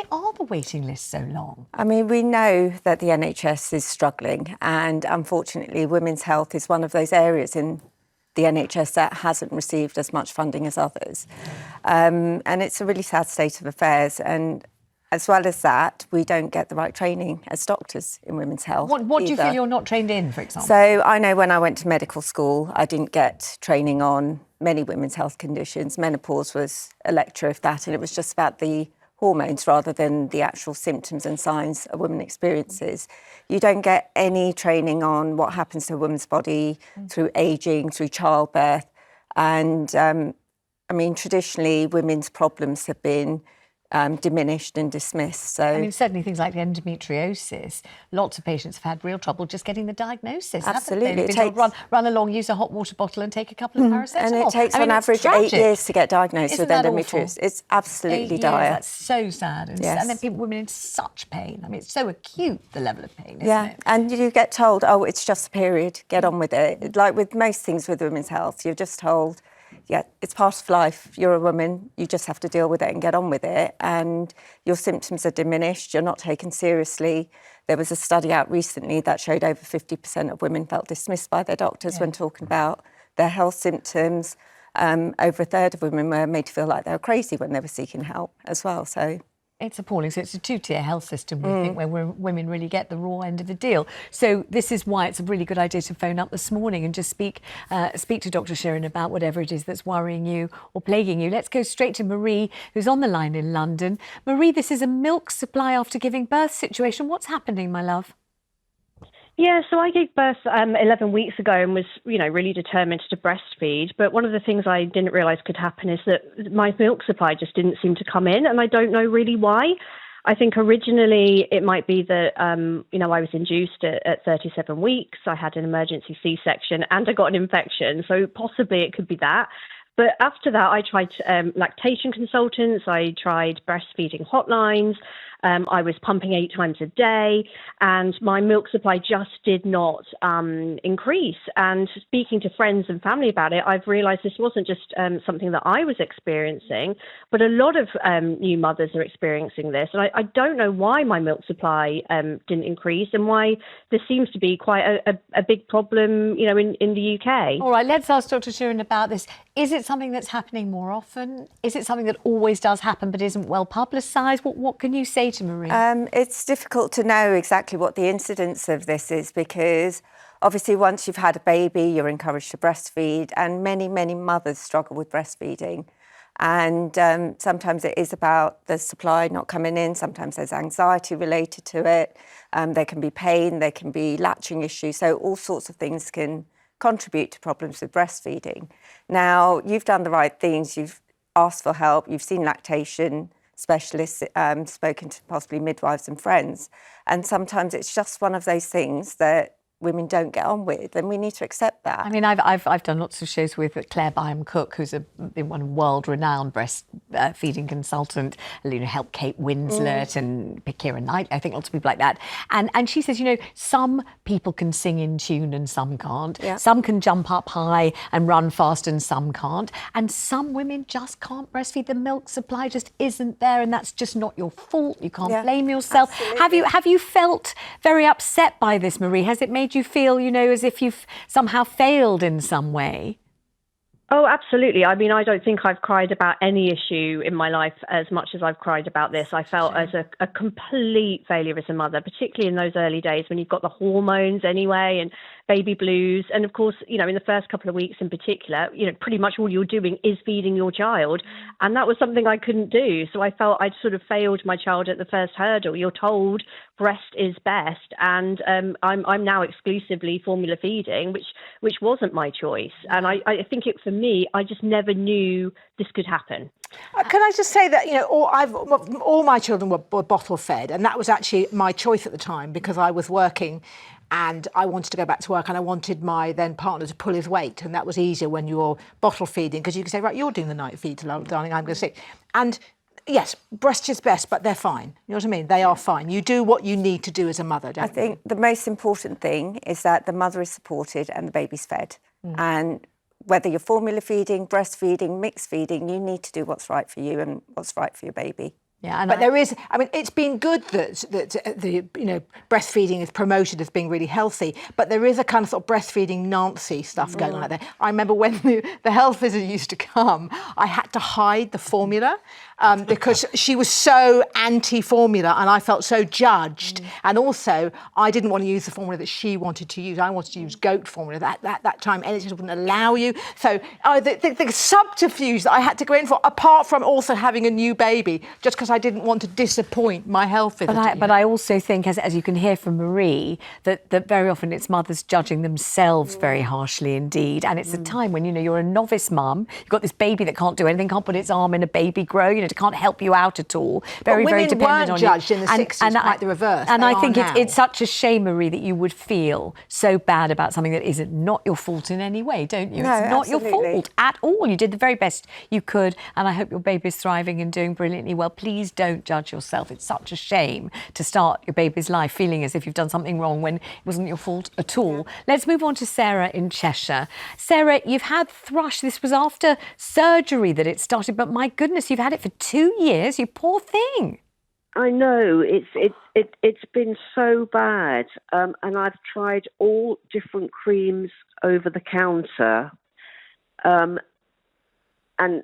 Why are the waiting lists so long? I mean, we know that the NHS is struggling, and unfortunately women's health is one of those areas in the NHS that hasn't received as much funding as others. And it's a really sad state of affairs. And as well as that, we don't get the right training as doctors in women's health. What do you feel you're not trained in, for example? So I know when I went to medical school, I didn't get training on many women's health conditions. Menopause was a lecture, if that, and it was just about the hormones rather than the actual symptoms and signs a woman experiences. You don't get any training on what happens to a woman's body through ageing, through childbirth. And I mean, traditionally, women's problems have been diminished and dismissed. So, I mean, certainly things like the endometriosis, lots of patients have had real trouble just getting the diagnosis. Absolutely. They've been told, run along, use a hot water bottle and take a couple of paracetamol. And it takes on average 8 years to get diagnosed with endometriosis. It's absolutely dire. That's so sad. And, yes. And then women in such pain. I mean, it's so acute, the level of pain, isn't it? And you get told, oh, it's just a period, get on with it. Like with most things with women's health, you're just told, yeah, it's part of life. You're a woman, you just have to deal with it and get on with it. And your symptoms are diminished, you're not taken seriously. There was a study out recently that showed over 50% of women felt dismissed by their doctors when talking about their health symptoms. Over a third of women were made to feel like they were crazy when they were seeking help as well. So it's appalling. So it's a two-tier health system, we think, where women really get the raw end of the deal. So this is why it's a really good idea to phone up this morning and just speak to Dr. Shirin about whatever it is that's worrying you or plaguing you. Let's go straight to Marie, who's on the line in London. Marie, this is a milk supply after giving birth situation. What's happening, my love? Yeah, so I gave birth 11 weeks ago and was, really determined to breastfeed. But one of the things I didn't realise could happen is that my milk supply just didn't seem to come in, and I don't know really why. I think originally it might be that, I was induced at 37 weeks. I had an emergency C-section and I got an infection. So possibly it could be that. But after that, I tried lactation consultants. I tried breastfeeding hotlines. I was pumping 8 times a day, and my milk supply just did not increase. And speaking to friends and family about it, I've realised this wasn't just something that I was experiencing, but a lot of new mothers are experiencing this. And I don't know why my milk supply didn't increase and why this seems to be quite a big problem, in the UK. All right, let's ask Dr. Shirin about this. Is it something that's happening more often? Is it something that always does happen but isn't well publicised? What can you say to Marie? It's difficult to know exactly what the incidence of this is, because obviously once you've had a baby, you're encouraged to breastfeed, and many, many mothers struggle with breastfeeding. And sometimes it is about the supply not coming in. Sometimes there's anxiety related to it. There can be pain, there can be latching issues. So all sorts of things can contribute to problems with breastfeeding. Now, you've done the right things. You've asked for help. You've seen lactation specialists, spoken to possibly midwives and friends. And sometimes it's just one of those things that women don't get on with, and we need to accept that. I mean, I've done lots of shows with Claire Byam-Cook, who's one world-renowned breastfeeding consultant. Helped Kate Winslet and Keira Knight. I think lots of people like that. And she says, some people can sing in tune and some can't. Yeah. Some can jump up high and run fast and some can't. And some women just can't breastfeed. The milk supply just isn't there, and that's just not your fault. You can't blame yourself. Absolutely. Have you felt very upset by this, Marie? Has it made you feel, as if you've somehow failed in some way? Oh, absolutely. I mean, I don't think I've cried about any issue in my life as much as I've cried about this. I felt as a complete failure as a mother, particularly in those early days when you've got the hormones anyway and baby blues. And of course, in the first couple of weeks in particular, pretty much all you're doing is feeding your child. And that was something I couldn't do. So I felt I'd sort of failed my child at the first hurdle. You're told breast is best. And I'm now exclusively formula feeding, which wasn't my choice. And I think for me, I just never knew this could happen. Can I just say that, all my children were bottle fed, and that was actually my choice at the time because I was working and I wanted to go back to work and I wanted my then partner to pull his weight, and that was easier when you're bottle feeding because you can say, right, you're doing the night feed, darling, I'm going to sit. And yes, breast is best, but they're fine. You know what I mean? They are fine. You do what you need to do as a mother, don't you? I think the most important thing is that the mother is supported and the baby's fed. And whether you're formula feeding, breastfeeding, mixed feeding, you need to do what's right for you and what's right for your baby. Yeah, and but there is. I mean, it's been good that the breastfeeding is promoted as being really healthy. But there is a kind of sort of breastfeeding Nancy stuff going on out there. I remember when the health visitor used to come, I had to hide the formula because she was so anti-formula, and I felt so judged. And also, I didn't want to use the formula that she wanted to use. I wanted to use goat formula. That time, NHS wouldn't allow you. So the subterfuge that I had to go in for, apart from also having a new baby, just because I didn't want to disappoint my health visitor. But I also think, as you can hear from Marie, that very often it's mothers judging themselves very harshly indeed. And it's a time when, you're a novice mum, you've got this baby that can't do anything, can't put its arm in a baby grow, it can't help you out at all. Very, very dependent on you. Women weren't judged in the 60s, quite the reverse. And I think now. it's such a shame, Marie, that you would feel so bad about something that isn't not your fault in any way, don't you? No, it's not absolutely. your fault at all. You did the very best you could, and I hope your baby's thriving and doing brilliantly well. Please don't judge yourself. It's such a shame to start your baby's life feeling as if you've done something wrong when it wasn't your fault at all. Let's move on to Sarah in Cheshire. Sarah, you've had thrush. This was after surgery that it started, but my goodness, you've had it for 2 years. You poor thing. I know it's been so bad, and I've tried all different creams over the counter, and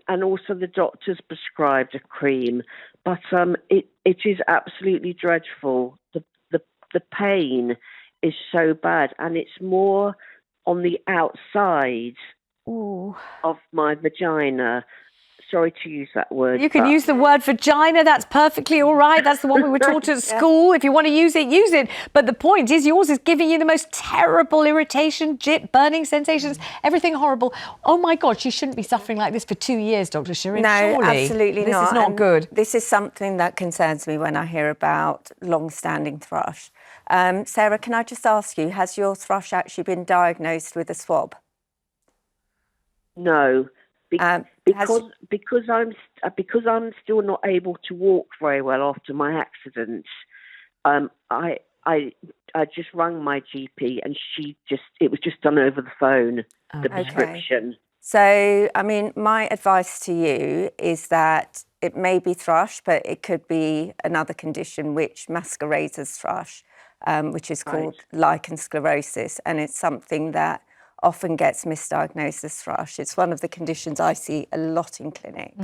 also the doctor's prescribed a cream, but it is absolutely dreadful. The pain is so bad, and it's more on the outside of my vagina. Sorry to use that word. You can use the word vagina. That's perfectly all right. That's the one we were taught at school. If you want to use it, use it. But the point is, yours is giving you the most terrible irritation, jip, burning sensations, everything horrible. Oh, my God, she shouldn't be suffering like this for 2 years, Dr. Shirin. No, surely. absolutely not. This is not good. This is something that concerns me when I hear about long-standing thrush. Sarah, can I just ask you, has your thrush actually been diagnosed with a swab? No. Because I'm still not able to walk very well after my accident, I just rang my GP, and it was just done over the phone, the prescription. So, I mean, my advice to you is that it may be thrush, but it could be another condition which masquerades as thrush, which is called lichen sclerosis, and it's something that often gets misdiagnosed as thrush. It's one of the conditions I see a lot in clinic,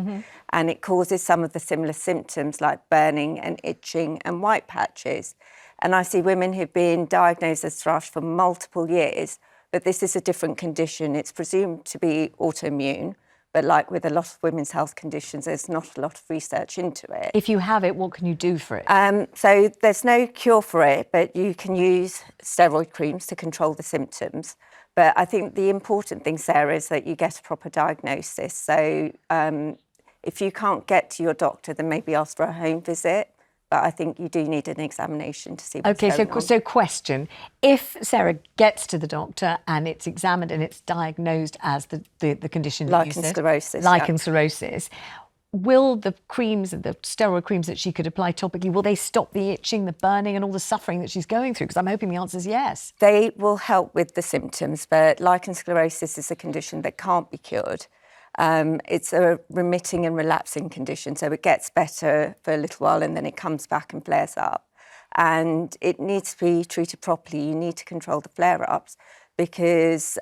and it causes some of the similar symptoms like burning and itching and white patches. And I see women who've been diagnosed as thrush for multiple years, but this is a different condition. It's presumed to be autoimmune, but like with a lot of women's health conditions, there's not a lot of research into it. If you have it, what can you do for it? So there's no cure for it, but you can use steroid creams to control the symptoms. But I think the important thing, Sarah, is that you get a proper diagnosis. So if you can't get to your doctor, then maybe ask for a home visit. But I think you do need an examination to see what's going on. So question, if Sarah gets to the doctor and it's examined and it's diagnosed as the condition that Lichen sclerosis. Lichen sclerosis, will the creams, the steroid creams that she could apply topically, will they stop the itching, the burning and all the suffering that she's going through? Because I'm hoping the answer is yes. They will help with the symptoms, but lichen sclerosis is a condition that can't be cured. It's a remitting and relapsing condition, so it gets better for a little while and then it comes back and flares up. And it needs to be treated properly. You need to control the flare-ups because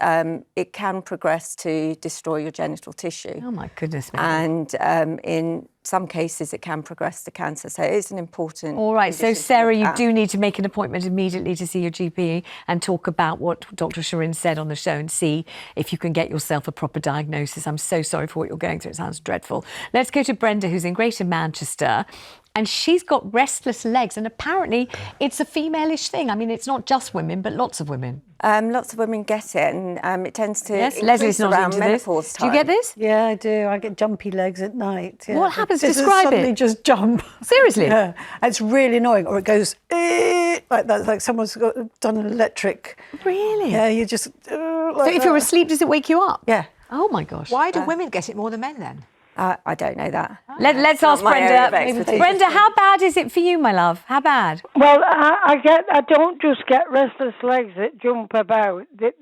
it can progress to destroy your genital tissue. Oh, my goodness me. And in some cases, it can progress to cancer. So it is an important... All right, so Sarah, you do need to make an appointment immediately to see your GP and talk about what Dr. Shirin said on the show and see if you can get yourself a proper diagnosis. I'm so sorry for what you're going through. It sounds dreadful. Let's go to Brenda, who's in Greater Manchester. And she's got restless legs, and apparently it's a female-ish thing. I mean, it's not just women, but lots of women. Lots of women get it, and it tends to Leslie's not around into menopause this. time. Do you get this? Yeah, I do. I get jumpy legs at night. Yeah. What happens? Just Describe suddenly it. just jump. Seriously? Yeah. It's really annoying. Or it goes like that, like someone's done an electric. Really? Yeah, you just like So if you're asleep, does it wake you up? Yeah. Oh, my gosh. Why do women get it more than men then? I don't know that. Let's ask my area of Brenda. expertise. Brenda, how bad is it for you, my love? How bad? Well, I don't just get restless legs that jump about. They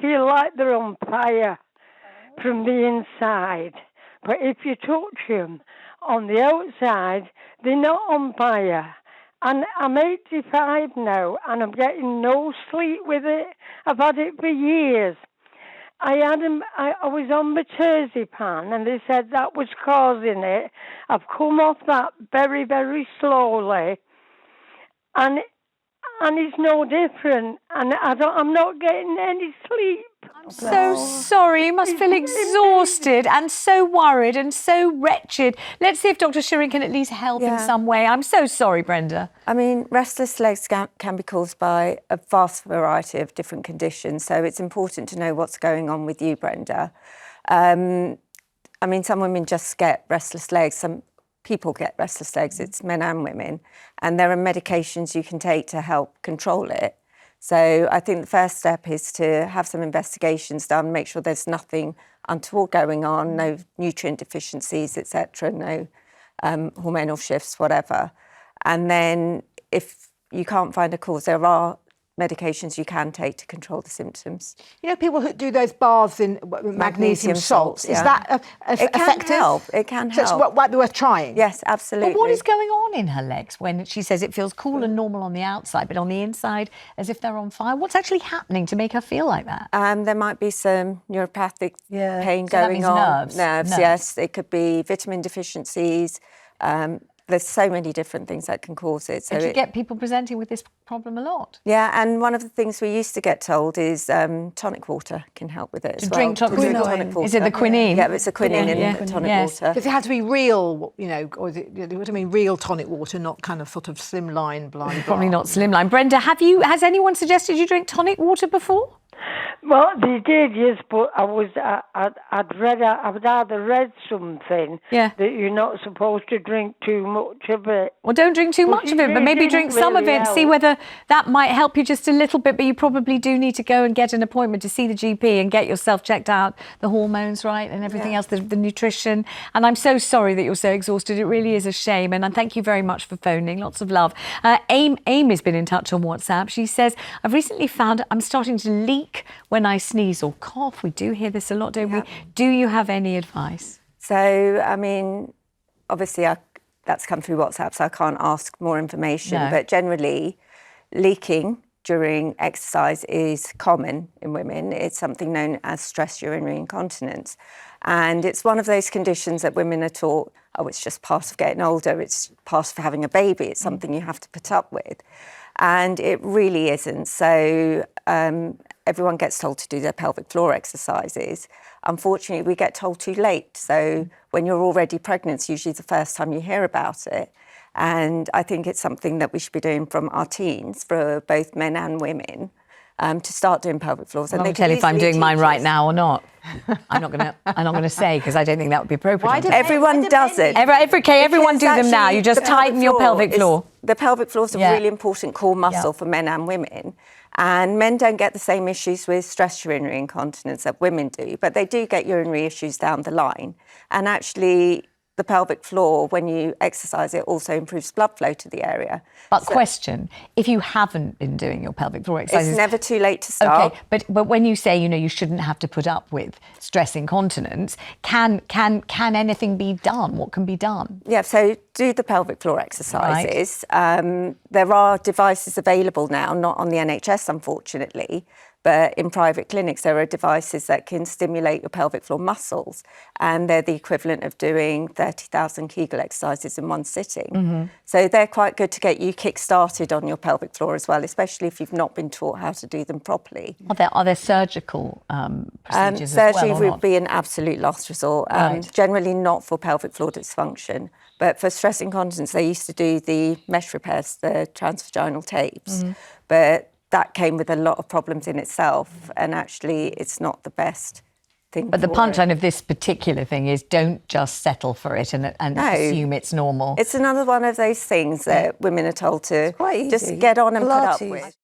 feel like they're on fire from the inside. But if you touch them, on the outside, they're not on fire. And I'm 85 now, and I'm getting no sleep with it. I've had it for years. I was on Mirtazepam, and they said that was causing it. I've come off that very, very slowly, and it's no different. And I'm not getting any sleep. I'm so sorry. You must feel exhausted and so worried and so wretched. Let's see if Dr. Shirin can at least help in some way. I'm so sorry, Brenda. I mean, restless legs can be caused by a vast variety of different conditions, so it's important to know what's going on with you, Brenda. I mean, some women just get restless legs. Some people get restless legs. It's men and women. And there are medications you can take to help control it. So I think the first step is to have some investigations done, make sure there's nothing untoward going on, no nutrient deficiencies, etc., no hormonal shifts, whatever. And then if you can't find a cause, there are medications you can take to control the symptoms. You know, people who do those baths in magnesium salts, is that effective? It can help. So it might be worth trying? Yes, absolutely. But what is going on in her legs when she says it feels cool and normal on the outside, but on the inside, as if they're on fire? What's actually happening to make her feel like that? There might be some neuropathic pain So that going means on. nerves, Yes. It could be vitamin deficiencies. There's so many different things that can cause it. So And you get people presenting with this problem a lot. Yeah, and one of the things we used to get told is tonic water can help with it as well. Drink tonic water. Is it the quinine? Yeah, it's a quinine in tonic water. Does it have to be real, you know, or is it, what do I mean, real tonic water, not kind of sort of slimline blind? Probably not slimline. Brenda, has anyone suggested you drink tonic water before? Well, they did, yes, but I'd either read something that you're not supposed to drink too much of it. Well, don't drink too much of it, but maybe drink some of it, see whether that might help you just a little bit. But you probably do need to go and get an appointment to see the GP and get yourself checked out, the hormones right and everything else, the nutrition. And I'm so sorry that you're so exhausted. It really is a shame. And thank you very much for phoning. Lots of love. Amy has been in touch on WhatsApp. She says, I've recently found I'm starting to leak when I sneeze or cough. We do hear this a lot, don't we? Do you have any advice? So, I mean, obviously that's come through WhatsApp, so I can't ask more information. No. But generally, leaking during exercise is common in women. It's something known as stress urinary incontinence. And it's one of those conditions that women are taught, oh, it's just part of getting older, it's part of having a baby, it's something you have to put up with. And it really isn't. So everyone gets told to do their pelvic floor exercises. Unfortunately, we get told too late. So when you're already pregnant, it's usually the first time you hear about it. And I think it's something that we should be doing from our teens for both men and women to start doing pelvic floors. I'll tell you if I'm doing mine right now or not. I'm not going to say because I don't think that would be appropriate. Everyone does it. Everyone do them now. You just tighten your pelvic floor. The pelvic floor is a really important core muscle for men and women. And men don't get the same issues with stress urinary incontinence that women do, but they do get urinary issues down the line. And actually, the pelvic floor, when you exercise it, also improves blood flow to the area. But question, if you haven't been doing your pelvic floor exercises... It's never too late to start. Okay, but when you say, you know, you shouldn't have to put up with stress incontinence, can anything be done? What can be done? Yeah, so do the pelvic floor exercises. Right. There are devices available now, not on the NHS, unfortunately, but in private clinics, there are devices that can stimulate your pelvic floor muscles, and they're the equivalent of doing 30,000 Kegel exercises in one sitting. Mm-hmm. So they're quite good to get you kick-started on your pelvic floor as well, especially if you've not been taught how to do them properly. Are there surgical procedures surgery as well, would be an absolute last resort, generally not for pelvic floor dysfunction. But for stress incontinence, they used to do the mesh repairs, the transvaginal tapes. Mm-hmm. But that came with a lot of problems in itself, and actually it's not the best thing. But the punchline of this particular thing is don't just settle for it and assume it's normal. It's another one of those things that women are told to just get on and put up with.